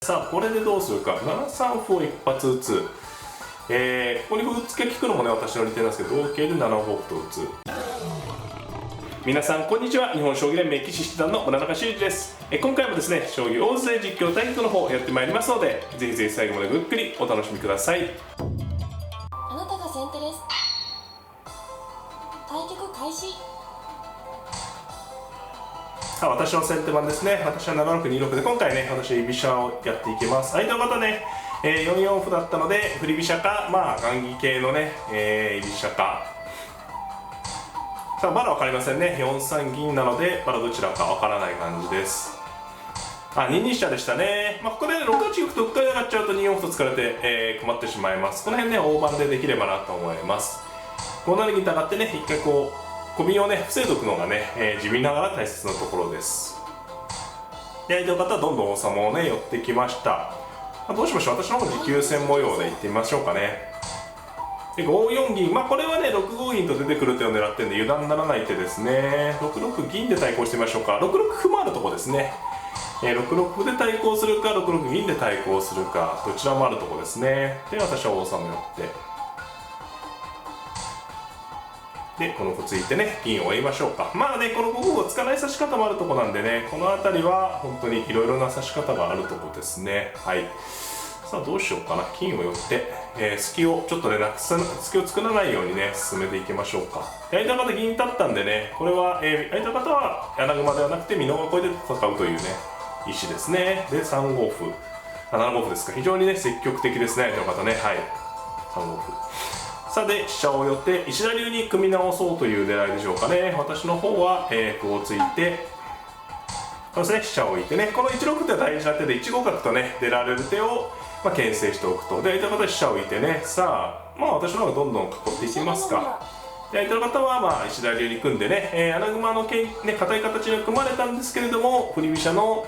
さあこれでどうするか。7三歩を一発打つ。ここに歩打つけ効くのもね私の利点なんですけど、同桂で7五歩と打つ。皆さんこんにちは。日本将棋連盟棋士七段の村中修司です。今回もですね将棋大勢実況対局の方やってまいりますので、ぜひぜひ最後までごゆっくりお楽しみください。あなたが先手です。対局開始。私の先手番ですね。私は7六2六で今回ね私居飛車をやっていきます。相手の方ね、4四歩だったので振り飛車か雁木系のね、居飛車か。さあまだ分かりませんね。4三銀なのでまだどちらか分からない感じです。2二飛車でしたね。ここで6八玉とうっかり上がっちゃうと2四歩と突かれて、困ってしまいます。この辺ね大盤でできればなと思います。5七銀と上がってね一回こうコビンをね防いでおくのがね、地味ながら大切なところです。で相手の方はどんどん王様をね寄ってきました。どうしましょう。私の方持久戦模様でいってみましょうかね。で5四銀、これはね6五銀と出てくる手を狙ってるんで油断ならない手ですね。6六銀で対抗してみましょうか。6六歩もあるとこですね。6六歩で対抗するか6六銀で対抗するか、どちらもあるとこですね。で私は王様寄って、でこの歩ついてね銀を追いましょうか。この5五歩を突かない指し方もあるとこなんでね、この辺りは本当にいろいろな指し方があるとこですね。はい。さあどうしようかな。金を寄って、隙をちょっとね隙を作らないようにね進めていきましょうか。相手の方銀立ったんでね、これは、相手の方は穴熊ではなくて美濃囲いで戦うというね石ですね。で3五歩7五歩ですか。非常にね積極的ですね相手の方ね。はい、3五歩。さあで飛車を寄って石田流に組み直そうという狙いでしょうかね。私の方は、歩をついてそうですね、飛車を置いてね、この1六手は大事な手で1五角とね出られる手を牽制しておくと。で相手の方は飛車を置いてね、さあ私の方がどんどん囲っていきますか。で相手の方は石田流に組んでね、穴熊の堅い形に組まれたんですけれども、振り飛車の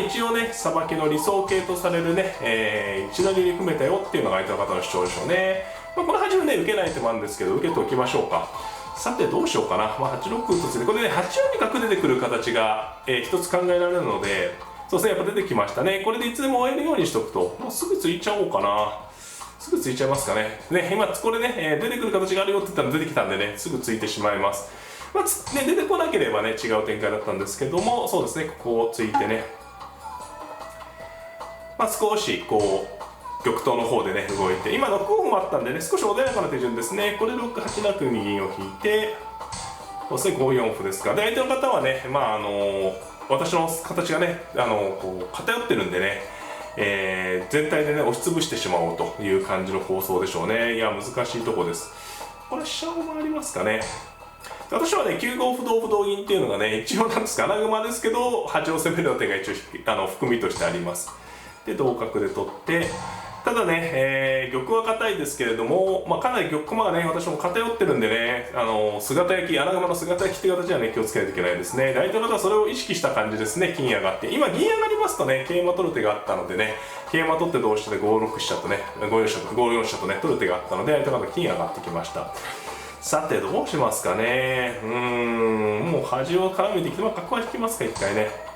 一応ねさばきの理想形とされるね、石田流に組めたよっていうのが相手の方の主張でしょうね。この端をね受けない手もあるんですけど受けておきましょうか。さてどうしようかな。8六歩とついてこれね8四に角出てくる形が、一つ考えられるので、そうですねやっぱ出てきましたね。これでいつでも終えるようにしておくと、もうすぐついちゃおうかな。すぐついちゃいますかね。今これね、出てくる形があるよって言ったら出てきたんでねすぐついてしまいます。出てこなければね違う展開だったんですけども、そうですねここをついてね、少しこう玉頭の方でね動いて、今6五歩もあったんでね少し穏やかな手順ですね。これ6八六に銀を引いて、そうですね5四歩ですか。で相手の方はね私の形がねこう偏ってるんでね、全体でね押しつぶしてしまおうという感じの構想でしょうね。いや難しいとこです。これ飛車を回りますかね。私はね9五歩同歩同銀っていうのがね一応なんですか穴熊ですけど端を攻める手が一応含みとしてあります。で同角で取って、ただね、玉は硬いですけれども、かなり玉駒がね私も偏ってるんでね、姿焼き穴熊の姿焼きって形にはね気をつけないといけないですね。相手の方はそれを意識した感じですね。金上がって今銀上がりますとね桂馬取る手があったのでね、桂馬取って同飛車で5六飛車とね5四飛車とね取る手があったので相手の方金上がってきました。さてどうしますかね。もう端を絡めてきて角は引きますか一回ね。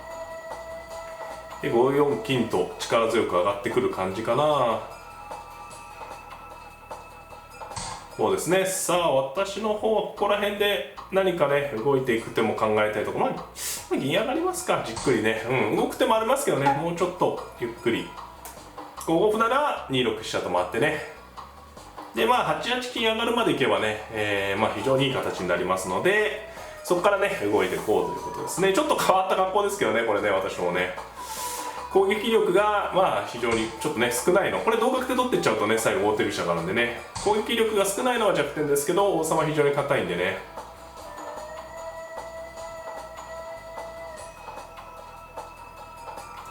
で5四金と力強く上がってくる感じかな。そうですね。さあ私の方はここら辺で何かね動いていく手も考えたいところ、銀上がりますかじっくりね。動く手もありますけどね、もうちょっとゆっくり5五歩なら2六飛車と回ってね、で8八金上がるまでいけばね、非常にいい形になりますので、そこからね動いていこうということですね。ちょっと変わった格好ですけどねこれね、私もね攻撃力が非常にちょっとね少ないの、これ同角で取っていっちゃうとね最後王手飛車があるんでね、攻撃力が少ないのは弱点ですけど王様非常に硬いんでね。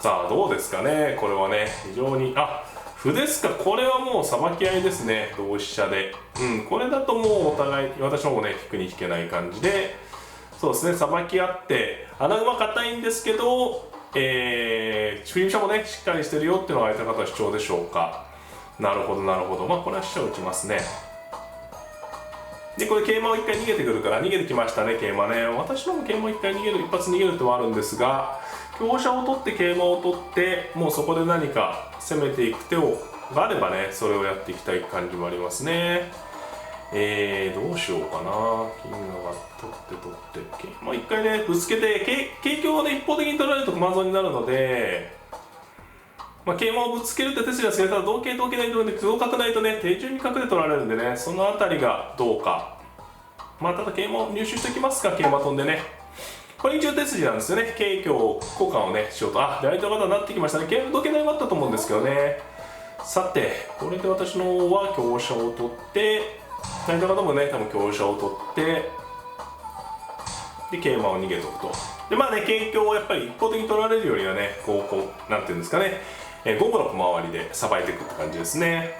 さあどうですかね。これはね非常に歩ですか。これはもうさばき合いですね同飛車で。これだともうお互い私の方もね引くに引けない感じで、そうですねさばき合って穴熊硬いんですけど振り飛車もねしっかりしてるよっていうのが相手の方は主張でしょうか。なるほどなるほど。これは飛車を打ちますね。でこれ桂馬を一回逃げてくるから逃げてきましたね桂馬ね。私の方も桂馬を一回一発逃げる手はあるんですが、香車を取って桂馬を取って、もうそこで何か攻めていく手があればね、それをやっていきたい感じもありますね。どうしようかな。金が取ってまあ一回ねぶつけて、桂香をね一方的に取られると駒損になるので、まあ、桂馬をぶつけるって手筋ですけど、ただ同桂成とで歩を角ないとね手順に角で取られるんでね、そのあたりがどうか。まあただ桂馬を入手しておきますか。桂馬飛んでね、これ一応手筋なんですよね。桂香交換をねしようと。で相手の方になってきましたね。同桂成もあったと思うんですけどね。さてこれで私の方は香車を取って、相手の方もね多分香車を取ってで桂馬を逃げとくと。でまあね、桂香をやっぱり一方的に取られるよりはね、こうなんていうんですかね、五分の小回りでさばいていくって感じですね。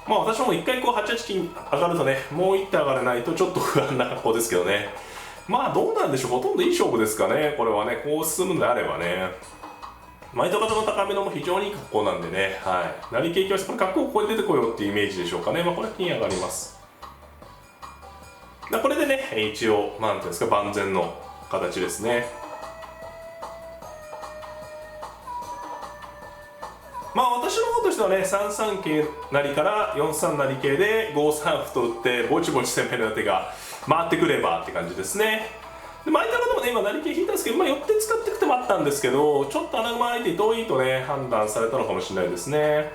まあ私も一回こう8八金上がるとね、もう一手上がれないとちょっと不安な格好ですけどね。まあどうなんでしょう、ほとんどいい勝負ですかね、これはね。こう進むんであればね。前と方の高めのも非常にいい格好なんでね、はい。成桂香して、これ角をここで出てこようっていうイメージでしょうかね。まあこれは金上がります。これでね、一応、なんていうんですか、万全の形ですね。まあ私の方としてはね、3三桂成から4三成桂で5三歩と打ってぼちぼち攻める手が回ってくればって感じですね。で相手の方もね今成桂引いたんですけど、寄って使っていく手もあったんですけど、ちょっと穴熊相手に遠いとね判断されたのかもしれないですね。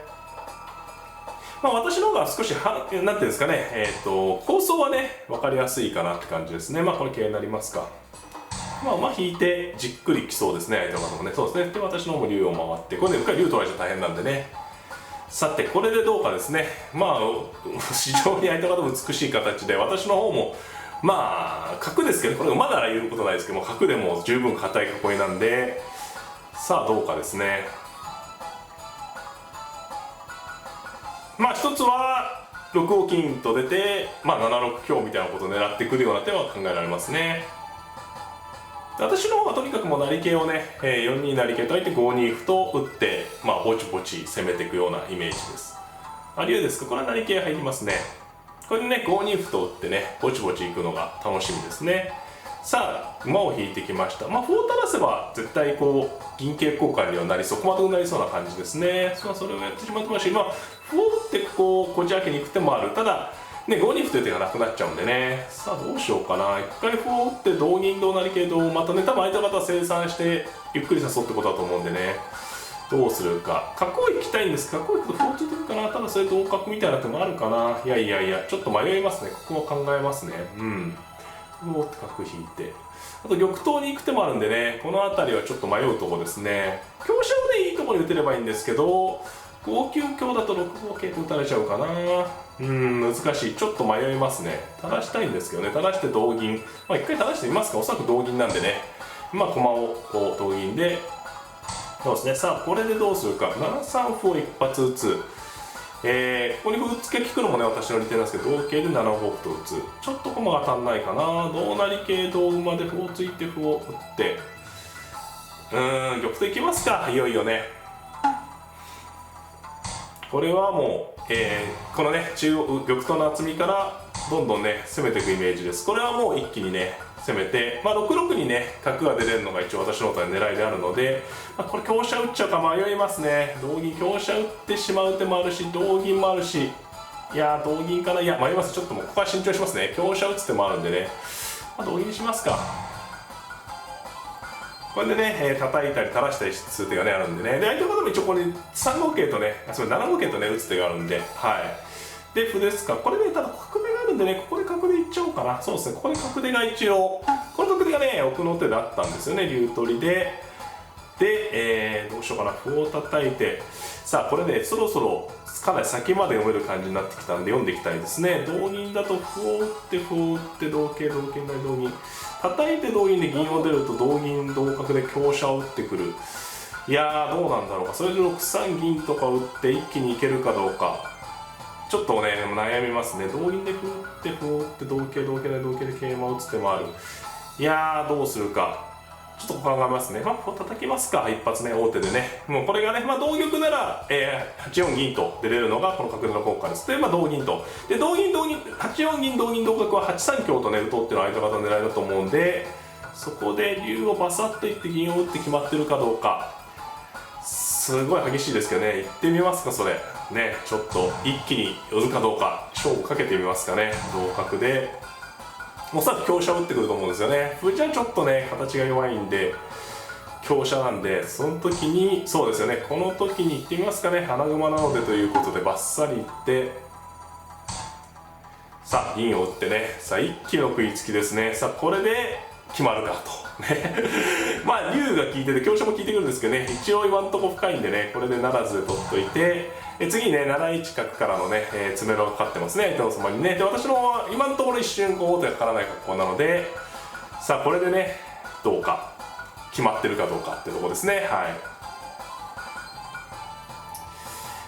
私の方が少しなんていうんですかね、構想はね分かりやすいかなって感じですね。これ桂になりますか。馬引いてじっくりきそうですね、相手の方もね。そうですね。で私の方も竜を回って、これでうっかり竜取られちゃ大変なんでね。さてこれでどうかですね。非常に相手方も美しい形で、私の方も角ですけど、これ馬なら言うことないですけども、角でも十分硬い囲いなんで、さあどうかですね。一つは6五金と出て、7六香みたいなことを狙ってくるような手は考えられますね。私の方はとにかくもう成桂をね、4二成桂と相手5二歩と打って、ぼちぼち攻めていくようなイメージです。竜ですか。これは成桂入りますね。これでね5二歩と打ってね、ぼちぼちいくのが楽しみですね。さあ馬を引いてきました。歩を垂らせば絶対こう銀桂交換にはなりそう、駒得になりそうな感じですね。それをやってしまってますし、歩を打ってこじ開けに行く手もある。ただね、5二歩という手がなくなっちゃうんでね。さあどうしようかな。一回歩を打って同銀同成桂同、またね多分相手の方は清算してゆっくり誘うってことだと思うんでね、どうするか。角を行きたいんですけど、角を行くと歩をついてくるかな。ただそれ同角みたいな手もあるかな。いやちょっと迷いますね。ここは考えますね。歩を打って角引いて、あと玉頭に行く手もあるんでね、この辺りはちょっと迷うところですね。香車をねいいところに打てればいいんですけど、5九香だと6五桂と打たれちゃうかな。難しい。ちょっと迷いますね。垂らしたいんですけどね。垂らして同銀。一回垂らしてみますか。おそらく同銀なんでね。駒をこう同銀で。そうですね。さあ、これでどうするか。7三歩を一発打つ。ここに歩っつけ効くのもね、私の利点なんですけど、同桂で7五歩と打つ。ちょっと駒が足んないかな。同成桂同馬で歩をついて歩を打って。玉といきますか。いよいよね。これはもう、このね中央玉頭の厚みからどんどんね攻めていくイメージです。これはもう一気にね攻めて、6六にね角が出れるのが一応私の方は狙いであるので、これ香車打っちゃうか迷いますね。同銀香車打ってしまう手もあるし、同銀もあるし、いや同銀かな。いや迷います。ちょっともうここは慎重にしますね。香車打つ手もあるんでね、同銀にしますか。これでね、叩いたり垂らしたりする手がねあるんでね。で相手の方も一応これ3五桂とね、7五桂とね打つ手があるんで、で歩ですか。これねただ角出があるんでね、ここで角でいっちゃおうかな。そうですね、ここで角出が一応この角出がね奥の手だったんですよね、竜取りで。どうしようかな。歩を叩いて、さあこれねそろそろかなり先まで読める感じになってきたんで読んでいきたいですね。同銀だと歩を打って歩を打って同桂同桂成同銀、叩いて同銀で銀を出ると同銀同角で香車を打ってくる。いやどうなんだろうか。それで6三銀とか打って一気にいけるかどうか、ちょっとね悩みますね。同銀で歩打って歩を打って同桂同桂成同桂で桂馬を打つ手もある。いやどうするか。ちょっと考えますね。こう叩きますか、一発ね、王手でね。もうこれがね、同玉なら、8四銀と出れるのがこの角出の効果です。で、同銀と。で、同銀、8四銀、同銀、同角は8三香とね、打とうっていうのは相手方の狙いだと思うんで、そこで竜をバサッといって銀を打って決まってるかどうか、すごい激しいですけどね。行ってみますか、それね。ちょっと一気に寄るかどうか勝負かけてみますかね。同角でおそらく香車を打ってくると思うんですよね。歩じゃちょっとね形が弱いんで香車なんで、その時にそうですよね、この時に行ってみますかね。穴熊なのでということでバッサリいって、さあ銀を打ってね、さあ一気の食いつきですね。さあこれで決まるかとねまあ竜が効いてて香車も効いてくるんですけどね、一応今んとこ深いんでね、これでならずで取っといて、次ね7一角からのね、詰めろがかかってますね、相手の様にね。で私の今のところ一瞬王手がかからない格好なので、さあこれでねどうか決まってるかどうかってとこですね。はい、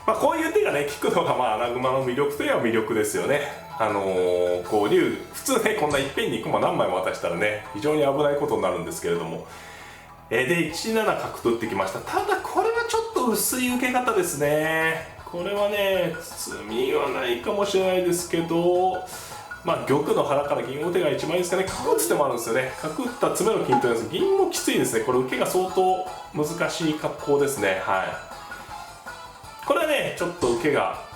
まあ、こういう手がね効くのがまあ穴熊の魅力といえば魅力ですよね。こう竜普通ねこんないっぺんに駒何枚も渡したらね非常に危ないことになるんですけれども、で1七角と打ってきました。ただこれはちょっと薄い受け方ですね。これはね詰みはないかもしれないですけど、まあ玉の腹から銀を打てが一番いいですかね。角打つ手もあるんですよね。角打った詰めの金取りです。銀もきついですね。これ受けが相当難しい格好ですね。はい、これはねちょっと受けが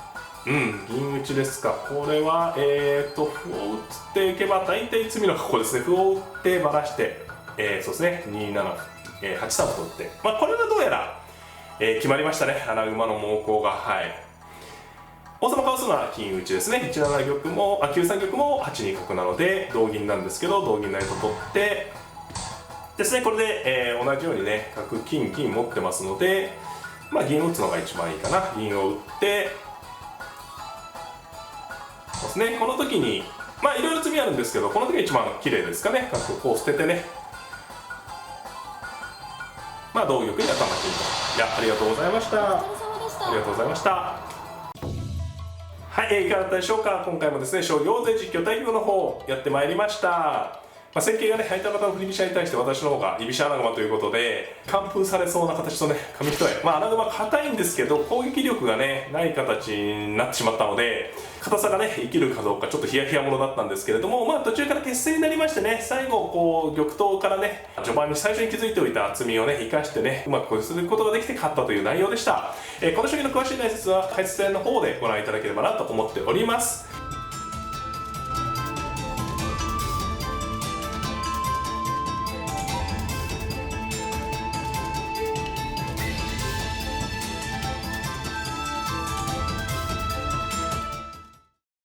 銀打ちですか。これは歩を打っていけば大体詰みの格好ですね。歩を打ってばらして、そうですね2七歩、8三歩と打って、まあこれはどうやら、決まりましたね。穴熊の猛攻が。はい、王様かわすのは金打ちですね。1七玉も9三玉も8二角なので同銀なんですけど、同銀成と取ってですね。これで、同じようにね角金金持ってますので、まあ銀を打つのが一番いいかな。銀を打ってそうですね、この時にまあいろいろ詰みあるんですけど、この時が一番綺麗ですかね。角をこう捨ててね、まあ同玉に頭金と。いや、ありがとうございました。お疲れ様でした。ありがとうございました。はい、いかがだったでしょうか。今回もですね将棋大勢実況対局の方やってまいりました。まあ、戦型がね相手方の振り飛車に対して私の方が居飛車穴熊ということで完封されそうな形とね紙一重、まあ穴熊硬いんですけど攻撃力がねない形になってしまったので、硬さがね生きるかどうかちょっとヒヤヒヤものだったんですけれども、まあ途中から決戦になりましてね、最後こう玉頭からね序盤に最初に築いておいた厚みをね生かしてねうまくすることができて勝ったという内容でした。この将棋の詳しい解説は解説戦の方でご覧いただければなと思っております。